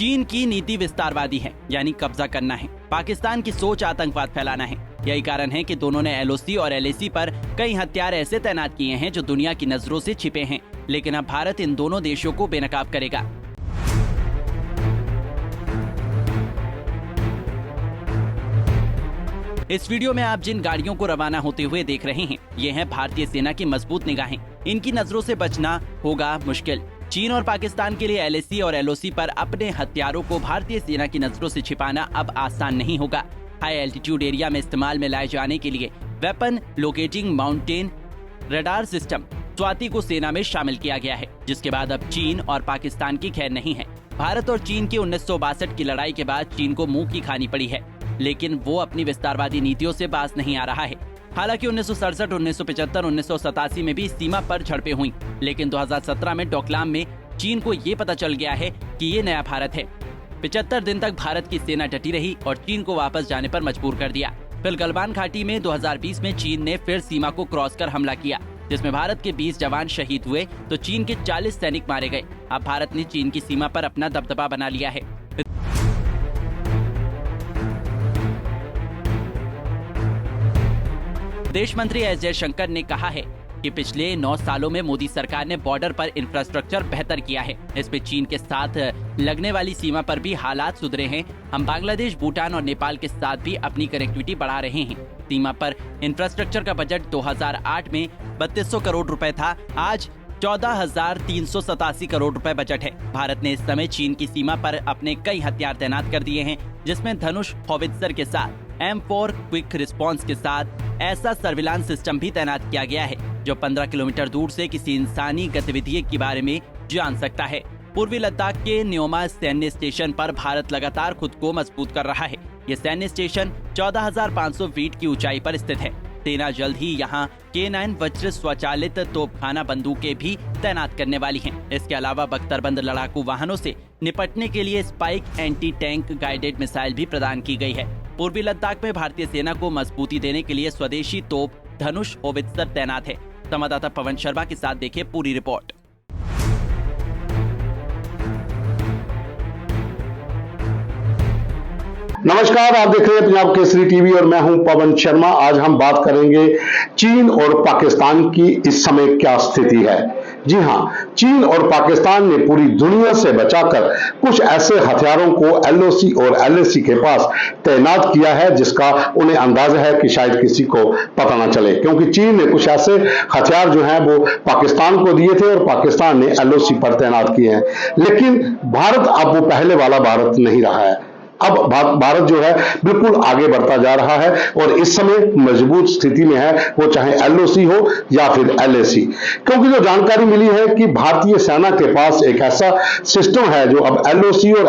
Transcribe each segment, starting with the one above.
चीन की नीति विस्तारवादी है, यानी कब्जा करना है। पाकिस्तान की सोच आतंकवाद फैलाना है। यही कारण है कि दोनों ने LOC और LAC पर कई हथियार ऐसे तैनात किए हैं जो दुनिया की नजरों से छिपे हैं, लेकिन अब भारत इन दोनों देशों को बेनकाब करेगा। इस वीडियो में आप जिन गाड़ियों को रवाना होते हुए देख रहे हैं, ये हैं भारतीय सेना की मजबूत निगाहें। इनकी नजरों से बचना होगा मुश्किल। चीन और पाकिस्तान के लिए LAC और LOC पर अपने हथियारों को भारतीय सेना की नजरों से छिपाना अब आसान नहीं होगा। हाई एल्टीट्यूड एरिया में इस्तेमाल में लाए जाने के लिए weapon locating mountain radar system Swati को सेना में शामिल किया गया है, जिसके बाद अब चीन और पाकिस्तान की खैर नहीं है। भारत और चीन की 1962 की लड़ाई के बाद चीन को मुंह की खानी पड़ी है, लेकिन वो अपनी विस्तारवादी नीतियों से बाज नहीं आ रहा है। हालांकि 1967, 1975, 1987 में भी सीमा पर झड़पें हुई, लेकिन 2017 में डोकलाम में चीन को ये पता चल गया है कि ये नया भारत है। 75 दिन तक भारत की सेना डटी रही और चीन को वापस जाने पर मजबूर कर दिया। फिर गलवान घाटी में 2020 में चीन ने फिर सीमा को क्रॉस कर हमला किया, जिसमें भारत के 20 जवान शहीद हुए तो चीन के 40 सैनिक मारे गए। अब भारत ने चीन की सीमा पर अपना दबदबा बना लिया है। विदेश मंत्री एस जयशंकर ने कहा है कि पिछले 9 सालों में मोदी सरकार ने बॉर्डर पर इंफ्रास्ट्रक्चर बेहतर किया है। इसमें चीन के साथ लगने वाली सीमा पर भी हालात सुधरे हैं। हम बांग्लादेश, भूटान और नेपाल के साथ भी अपनी कनेक्टिविटी बढ़ा रहे हैं। सीमा पर इंफ्रास्ट्रक्चर का बजट 2008 में 3200 करोड़ रुपए था, आज 14,387 करोड़ रुपए बजट है। भारत ने इस समय चीन की सीमा पर अपने कई हथियार तैनात कर दिए हैं, जिसमें धनुष हॉवित्जर के साथ M4 क्विक रिस्पांस के साथ ऐसा सर्विलांस सिस्टम भी तैनात किया गया है जो 15 किलोमीटर दूर से किसी इंसानी गतिविधि के बारे में जान सकता है। पूर्वी लद्दाख के न्योमा सैन्य स्टेशन पर भारत लगातार खुद को मजबूत कर रहा है। ये सैन्य स्टेशन 14,500 फीट की ऊंचाई पर स्थित है। सेना जल्द ही यहाँ K9 वज्र स्वचालित तोपखाना बंदूकें भी तैनात करने वाली हैं। इसके अलावा बख्तरबंद लड़ाकू वाहनों से निपटने के लिए spike anti tank guided missile भी प्रदान की गई है। पूर्वी लद्दाख में भारतीय सेना को मजबूती देने के लिए स्वदेशी तोप धनुष हॉवित्जर तैनात है। संवाददाता पवन शर्मा के साथ देखिए पूरी रिपोर्ट। नमस्कार, आप देख रहे हैं पंजाब केसरी टीवी और मैं हूं पवन शर्मा। आज हम बात करेंगे चीन और पाकिस्तान की इस समय क्या स्थिति है। जी हां, चीन और पाकिस्तान ने पूरी दुनिया से बचाकर कुछ ऐसे हथियारों को LOC और LAC के पास तैनात किया है जिसका उन्हें अंदाजा है कि शायद किसी को पता ना चले, क्योंकि चीन ने कुछ ऐसे हथियार जो हैं वो पाकिस्तान को दिए थे और पाकिस्तान ने LOC पर तैनात किए हैं। लेकिन भारत अब वो पहले वाला भारत नहीं रहा है। अब भारत जो है बिल्कुल आगे बढ़ता जा रहा है और इस समय मजबूत स्थिति में है, वो चाहे LOC हो या फिर LAC, क्योंकि जो जानकारी मिली है कि भारतीय सेना के पास एक ऐसा सिस्टम है जो अब LOC और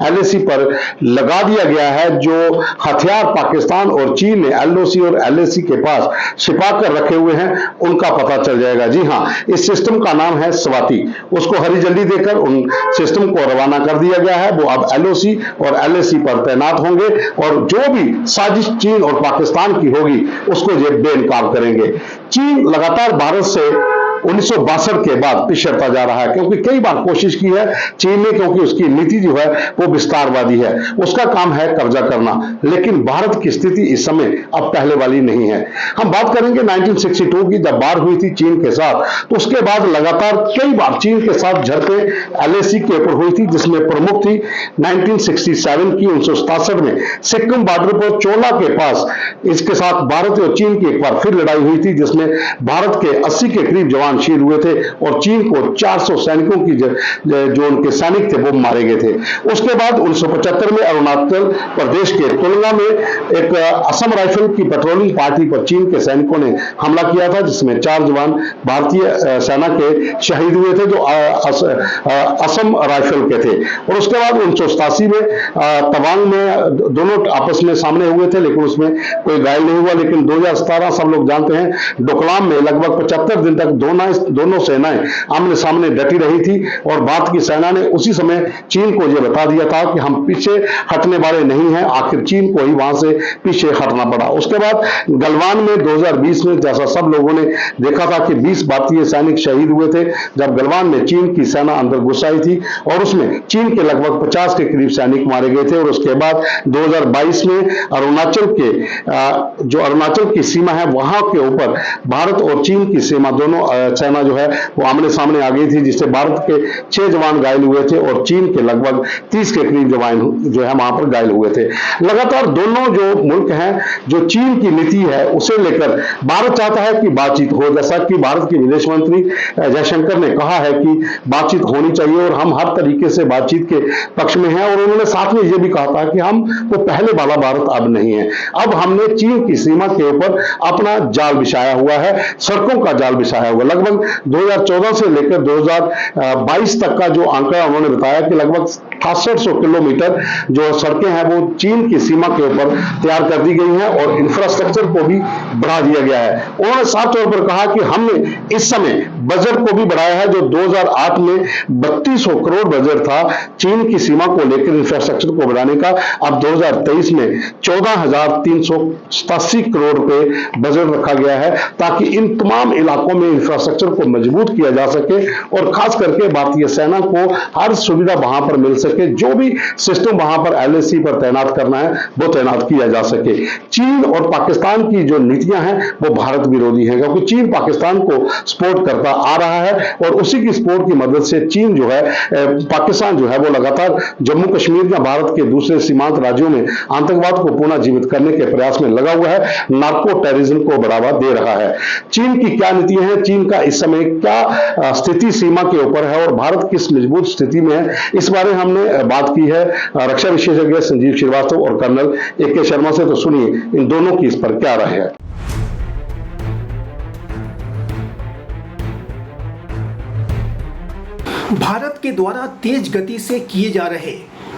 LAC पर लगा दिया गया है। जो हथियार पाकिस्तान और चीन ने LOC और LAC के पास छिपा कर रखे हुए हैं उनका पता चल जाएगा। जी हाँ, इस सिस्टम का नाम है स्वाति। उसको हरी झंडी देकर उन सिस्टम को रवाना कर दिया गया है। वो अब LOC और LAC पर तैनात होंगे और जो भी साजिश चीन और पाकिस्तान की होगी उसको ये बेनकाब करेंगे। चीन लगातार भारत से 1962 के बाद पिछड़ता जा रहा है, क्योंकि कई बार कोशिश की है चीन ने, क्योंकि उसकी नीति जो है वो विस्तारवादी है, उसका काम है कब्जा करना। लेकिन भारत की स्थिति इस समय अब पहले वाली नहीं है। हम बात करेंगे 1962 की, जब बार हुई थी चीन के साथ, तो उसके बाद लगातार कई बार चीन के साथ झड़पें LAC के ऊपर हुई थी, जिसमें प्रमुख थी 1967 की 1967 में सिक्किम बॉर्डर पर चोला के पास इसके साथ भारत और चीन की एक बार फिर लड़ाई हुई थी, जिसमें भारत के 80 के करीब जवान शहीद हुए थे और चीन को 400 सैनिकों की जो उनके सैनिक थे वो मारे गए थे। उसके बाद 1975 में अरुणाचल प्रदेश के तुलंगा में एक असम राइफल की पेट्रोलिंग पार्टी पर चीन के सैनिकों ने हमला किया था, जिसमें 4 जवान भारतीय सेना के शहीद हुए थे जो असम राइफल के थे। और उसके बाद 1987 में तवांग में दोनों आपस में सामने हुए थे, लेकिन उसमें कोई घायल नहीं हुआ। लेकिन 2017 सब लोग जानते हैं, डोकलाम में लगभग 75 दिन तक दोनों दोनों सेनाएं आमने सामने डटी रही थी और भारत की सेना ने उसी समय चीन को यह बता दिया था कि हम पीछे हटने वाले नहीं हैं। आखिर चीन को ही वहां से पीछे हटना पड़ा। उसके बाद गलवान में 2020 में जैसा सब लोगों ने देखा था कि 20 भारतीय सैनिक शहीद हुए थे जब गलवान में चीन की सेना अंदर घुस आई थी और उसमें चीन के लगभग 50 के करीब सैनिक मारे गए थे। और उसके बाद 2022 में अरुणाचल की सीमा है वहां के ऊपर भारत और चीन की सीमा दोनों सेना जो है वो आमने सामने आ गई थी, जिससे भारत के 6 जवान घायल हुए थे और चीन के लगभग 30 के करीब जवान जो है वहां पर घायल हुए थे। लगातार दोनों जो मुल्क हैं, जो चीन की नीति है उसे लेकर भारत चाहता है कि बातचीत हो, जैसा कि भारत के विदेश मंत्री जयशंकर ने कहा है कि बातचीत होनी चाहिए और हम हर तरीके से बातचीत के पक्ष में हैं। और उन्होंने साथ में यह भी कहा था कि हम वो पहले वाला भारत अब नहीं है, अब हमने चीन की सीमा के ऊपर अपना जाल बिछाया हुआ है, सड़कों का जाल बिछाया हुआ। लगभग 2014 से लेकर 2022 तक का जो आंकड़ा उन्होंने बताया कि लगभग 6800 किलोमीटर जो सड़कें हैं वो चीन की सीमा के ऊपर तैयार कर दी गई हैं और इंफ्रास्ट्रक्चर को भी बढ़ा दिया गया है। उन्होंने साफ तौर पर कहा कि हमने इस समय बजट को भी बढ़ाया है, जो 2008 में 3200 करोड़ बजट था चीन की सीमा को लेकर इंफ्रास्ट्रक्चर को बढ़ाने का, अब 2023 में 14,387 करोड़ रुपए बजट रखा गया है ताकि इन तमाम इलाकों में इंफ्रास्ट्रक्चर को मजबूत किया जा सके और खास करके भारतीय सेना को हर सुविधा वहां पर मिल सके, जो भी सिस्टम वहां पर LAC पर तैनात करना है वो तैनात किया जा सके। चीन और पाकिस्तान की जो नीतियां हैं वो भारत विरोधी हैं, क्योंकि चीन पाकिस्तान को सपोर्ट करता आ रहा है और उसी की सपोर्ट की मदद से चीन जो है पाकिस्तान जो है वो लगातार जम्मू कश्मीर या भारत के दूसरे सीमांत राज्यों में आतंकवाद को पुनः जीवित करने के प्रयास में लगा हुआ है, नार्को टेररिज्म को बढ़ावा दे रहा है। चीन की क्या नीतियां हैं, चीन का इस समय क्या स्थिति सीमा के ऊपर है और भारत किस मजबूत स्थिति में है, इस बारे हमने बात की है रक्षा विशेषज्ञ संजीव श्रीवास्तव और कर्नल AK शर्मा से। तो सुनिए इन दोनों की इस पर क्या राय है। भारत के द्वारा तेज गति से किए जा रहे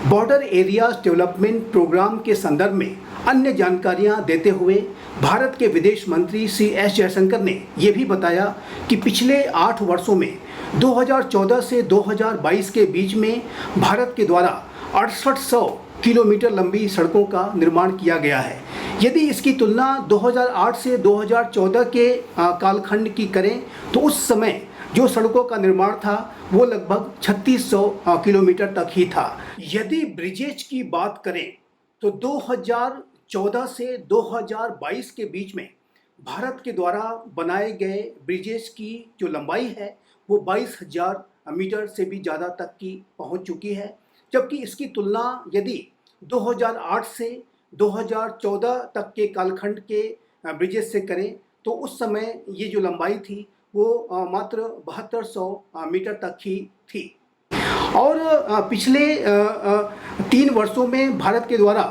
बॉर्डर एरियाज डेवलपमेंट प्रोग्राम के संदर्भ में अन्य जानकारियां देते हुए भारत के विदेश मंत्री श्री S जयशंकर ने यह भी बताया कि पिछले 8 वर्षों में 2014 से 2022 के बीच में भारत के द्वारा 6800 किलोमीटर लंबी सड़कों का निर्माण किया गया है। यदि इसकी तुलना 2008 से 2014 के कालखंड की करें तो उस समय जो सड़कों का निर्माण था वो लगभग 3600 किलोमीटर तक ही था। यदि ब्रिजेज की बात करें तो 2014 से 2022 के बीच में भारत के द्वारा बनाए गए ब्रिजेज की जो लंबाई है वो 22,000 मीटर से भी ज़्यादा तक की पहुंच चुकी है। जबकि इसकी तुलना यदि 2008 से 2014 तक के कालखंड के ब्रिजेज से करें तो उस समय ये जो लंबाई थी वो मात्र 7200 मीटर तक ही थी। और पिछले 3 वर्षों में भारत के द्वारा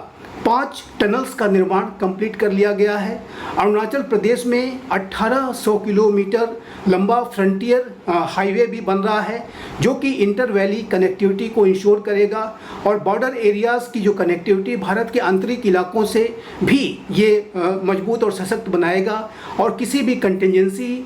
5 टनल्स का निर्माण कंप्लीट कर लिया गया है। अरुणाचल प्रदेश में 1800 किलोमीटर लंबा फ्रंटियर हाईवे भी बन रहा है जो कि इंटर वैली कनेक्टिविटी को इंश्योर करेगा और बॉर्डर एरियाज़ की जो कनेक्टिविटी भारत के आंतरिक इलाकों से भी ये मजबूत और सशक्त बनाएगा और किसी भी कंटिजेंसी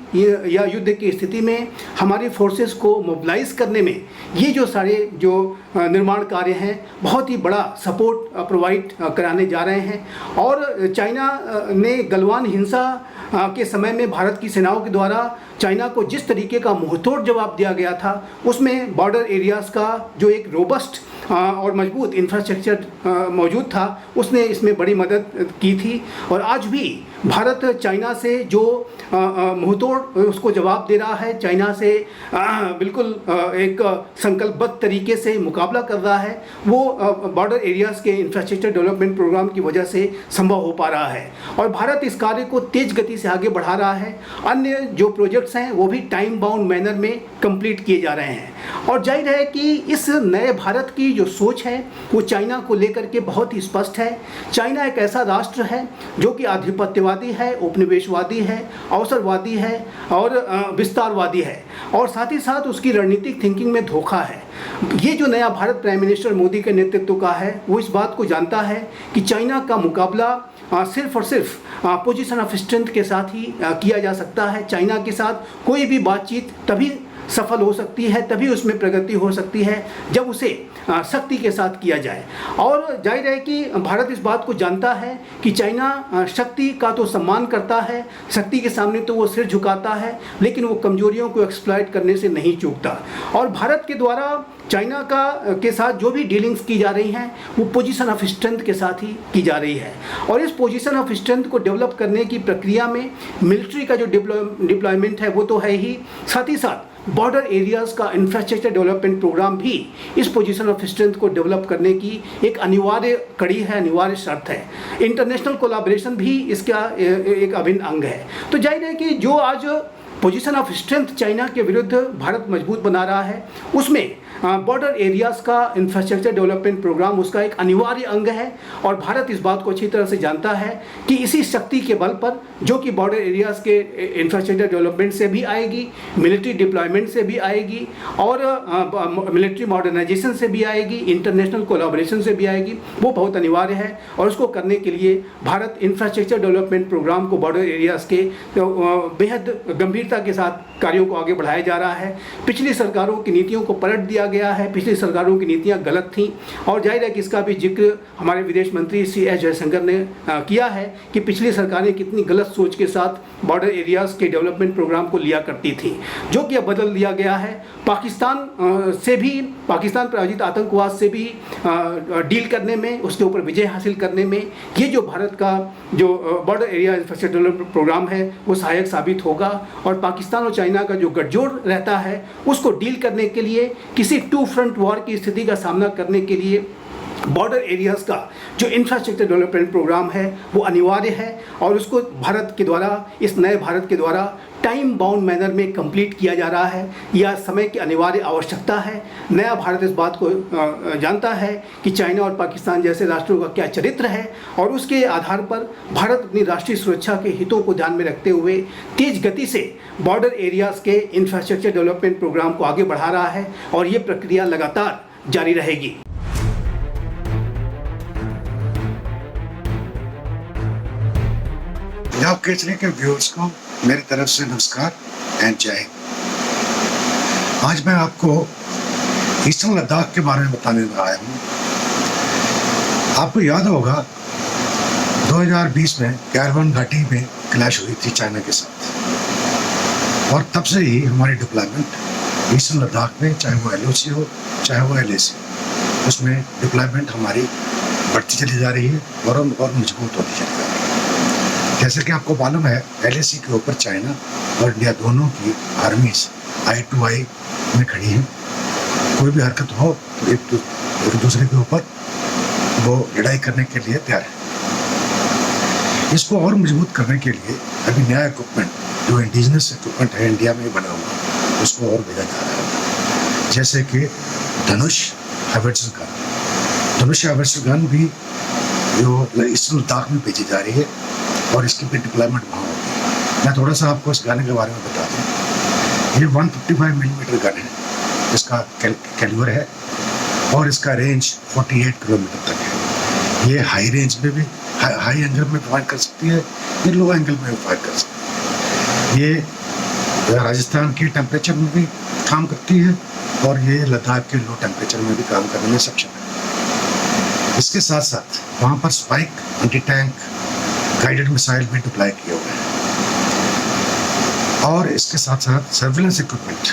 या युद्ध की स्थिति में हमारी फोर्सेस को मोबिलाइज करने में ये जो सारे जो निर्माण कार्य हैं बहुत ही बड़ा सपोर्ट प्रोवाइड कराने जा रहे हैं। और चाइना ने गलवान हिंसा के समय में भारत की सेनाओं के द्वारा चाइना को जिस तरीके का मुंहतोड़ जवाब दिया गया था उसमें बॉर्डर एरियाज़ का जो एक रोबस्ट और मजबूत इंफ्रास्ट्रक्चर मौजूद था उसने इसमें बड़ी मदद की थी। और आज भी भारत चाइना से जो मुंहतोड़ उसको जवाब दे रहा है, चाइना से बिल्कुल एक संकल्पबद्ध तरीके से मुकाबला कर रहा है, वो बॉर्डर एरियाज़ के इंफ्रास्ट्रक्चर डेवलपमेंट प्रोग्राम की वजह से संभव हो पा रहा है। और भारत इस कार्य को तेज गति से आगे बढ़ा रहा है। अन्य जो प्रोजेक्ट्स हैं वो भी टाइम बाउंड मैनर में कंप्लीट किए जा रहे हैं। और जाहिर है कि इस नए भारत की जो सोच है वो चाइना को लेकर के बहुत ही स्पष्ट है। चाइना एक ऐसा राष्ट्र है जो कि आधिपत्यवादी है, उपनिवेशवादी है, अवसरवादी है और विस्तारवादी है। और साथ ही साथ उसकी रणनीतिक थिंकिंग में धोखा है। ये जो नया भारत प्राइम मिनिस्टर मोदी के नेतृत्व का है, वो इस बात को जानता है कि चाइना का मुकाबला सिर्फ और सिर्फ पोजीशन ऑफ स्ट्रेंथ के साथ ही किया जा सकता है। चाइना के साथ कोई भी बातचीत तभी सफल हो सकती है, तभी उसमें प्रगति हो सकती है जब उसे शक्ति के साथ किया जाए। और जाहिर है कि भारत इस बात को जानता है कि चाइना शक्ति का तो सम्मान करता है, शक्ति के सामने तो वो सिर झुकाता है, लेकिन वो कमजोरियों को एक्सप्लॉइट करने से नहीं चूकता। और भारत के द्वारा चाइना के साथ जो भी डीलिंग्स की जा रही हैं वो पोजीशन ऑफ स्ट्रेंथ के साथ ही की जा रही है। और इस पोजीशन ऑफ स्ट्रेंथ को डेवलप करने की प्रक्रिया में मिलिट्री का जो डिप्लॉयमेंट है वो तो है ही, साथ ही साथ बॉर्डर एरियाज़ का इंफ्रास्ट्रक्चर डेवलपमेंट प्रोग्राम भी इस पोजीशन ऑफ स्ट्रेंथ को डेवलप करने की एक अनिवार्य कड़ी है, अनिवार्य शर्त है। इंटरनेशनल कोलैबोरेशन भी इसका एक अभिन्न अंग है। तो जाहिर है कि जो आज पोजीशन ऑफ स्ट्रेंथ चाइना के विरुद्ध भारत मजबूत बना रहा है, उसमें बॉर्डर एरियाज़ का इंफ्रास्ट्रक्चर डेवलपमेंट प्रोग्राम उसका एक अनिवार्य अंग है। और भारत इस बात को अच्छी तरह से जानता है कि इसी शक्ति के बल पर, जो कि बॉर्डर एरियाज़ के इंफ्रास्ट्रक्चर डेवलपमेंट से भी आएगी, मिलिट्री डिप्लॉयमेंट से भी आएगी, और मिलिट्री मॉडर्नाइजेशन से भी आएगी, इंटरनेशनल कोलैबोरेशन से भी आएगी, वो बहुत अनिवार्य है। और उसको करने के लिए भारत इंफ्रास्ट्रक्चर डेवलपमेंट प्रोग्राम को बॉर्डर एरियाज़ के बेहद गंभीरता के साथ कार्यों को आगे बढ़ाया जा रहा है। पिछली सरकारों की नीतियों को पलट दिया गया है, पिछली सरकारों की नीतियां गलत थीं। और जाहिर है कि इसका भी जिक्र हमारे विदेश मंत्री CS जयशंकर ने किया है कि पिछली सरकारें कितनी गलत सोच के साथ बॉर्डर एरियाज़ के डेवलपमेंट प्रोग्राम को लिया करती थी, जो कि अब बदल दिया गया है। पाकिस्तान प्रायोजित आतंकवाद से भी डील करने में, उसके ऊपर विजय हासिल करने में ये जो भारत का जो border area infrastructure development programme है वो सहायक साबित होगा। और पाकिस्तान और चाइना का जो गठजोड़ रहता है उसको डील करने के लिए, किसी टू फ्रंट वॉर की स्थिति का सामना करने के लिए बॉर्डर एरियाज़ का जो इंफ्रास्ट्रक्चर डेवलपमेंट प्रोग्राम है वो अनिवार्य है। और उसको भारत के द्वारा, इस नए भारत के द्वारा टाइम बाउंड मैनर में कंप्लीट किया जा रहा है। यह समय की अनिवार्य आवश्यकता है। नया भारत इस बात को जानता है कि चाइना और पाकिस्तान जैसे राष्ट्रों का क्या चरित्र है, और उसके आधार पर भारत अपनी राष्ट्रीय सुरक्षा के हितों को ध्यान में रखते हुए तेज गति से बॉर्डर एरियाज़ के इंफ्रास्ट्रक्चर डेवलपमेंट प्रोग्राम को आगे बढ़ा रहा है। और ये प्रक्रिया लगातार जारी रहेगी। पंजाब केसरी के व्यूअर्स को मेरी तरफ से नमस्कार एंड जय हिंद। आज मैं आपको ईस्टर्न लद्दाख के बारे में बताने आया हूँ। आपको याद होगा 2020 में गैरवन घाटी में क्लैश हुई थी चाइना के साथ, और तब से ही हमारी डिप्लॉयमेंट ईस्टर्न लद्दाख में, चाहे वो LOC हो चाहे वो LAC, उसमें डिप्लॉयमेंट हमारी बढ़ती चली जा रही है और मजबूत होती चली जा रही है। जैसे कि आपको मालूम है, LAC के ऊपर चाइना और इंडिया दोनों की आर्मीज आई टू आई में खड़ी हैं। कोई भी हरकत हो तो एक दूसरे के ऊपर वो लड़ाई करने के लिए तैयार है। इसको और मजबूत करने के लिए अभी नया इक्विपमेंट, जो इंडिजिनस इक्विपमेंट है इंडिया में बना हुआ, उसको और भेजा जा रहा है। जैसे कि धनुष हाइवर्ट्स गन, धनुष हाइवर्ट्स गन भी जो ईस्टर्न लद्दाख में भेजी जा रही है, और इसकी भी डिप्लॉयमेंट वहाँ होगी। मैं थोड़ा सा आपको इस गाने के बारे में बता दूँ। ये 155 मिलीमीटर गन है, इसका कैलिबर है, और इसका रेंज 48 किलोमीटर तक है। ये हाई रेंज में भी, हाई एंगल में फायर कर सकती है, ये लो एंगल में भी फायर कर सकती है। ये राजस्थान के टेम्परेचर में भी काम करती है, और ये लद्दाख के लो टेम्परेचर में भी काम करने में सक्षम है। इसके साथ साथ वहाँ पर spike anti tank guided missile भी डिप्लॉय किए हुए हैं, और इसके साथ साथ सर्विलेंस इक्विपमेंट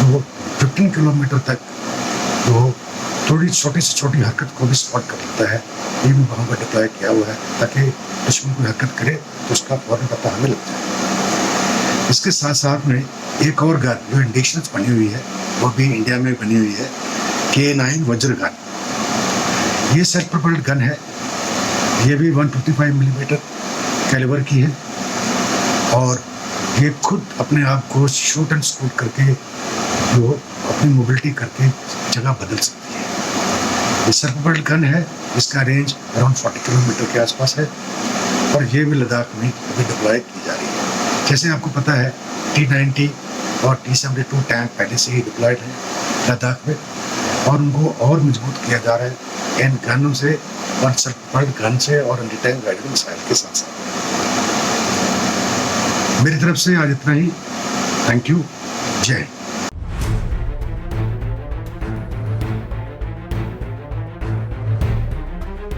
वो 15 किलोमीटर तक वो थोड़ी छोटी से छोटी हरकत को भी स्पॉट कर लेता है। ये भी वहाँ पर डिप्लॉय किया हुआ है, ताकि दुश्मन कोई हरकत करे तो उसका फौरन पता हमें लग जाए। इसके साथ साथ में एक और गन जो इंडिजिनस बनी हुई है, वो भी इंडिया में बनी हुई है, K9 वज्र गन। ये सेल्फ प्रोपेल्ड गन है। ये भी 155 मिलीमीटर कैलिबर की है, और ये खुद अपने आप को शूट एंड स्कूट करके वो अपनी मोबिलिटी करके जगह बदल सकती है। ये सेल्फ प्रोपेल्ड गन है, इसका रेंज अराउंड 40 किलोमीटर के आसपास है, और ये भी लद्दाख में अभी डिप्लॉय की जा रही है। जैसे आपको पता है T-90 और T-72 टैंक पहले से ही डिप्लॉयड है लद्दाख में और उनको और मजबूत किया जा रहा है इन गनों से, अनसर्टिफाइड गन से और एंटी टैंक गाइडेड मिसाइल के साथ साथ। मेरी तरफ से आज इतना ही। Thank you. जय हिंद।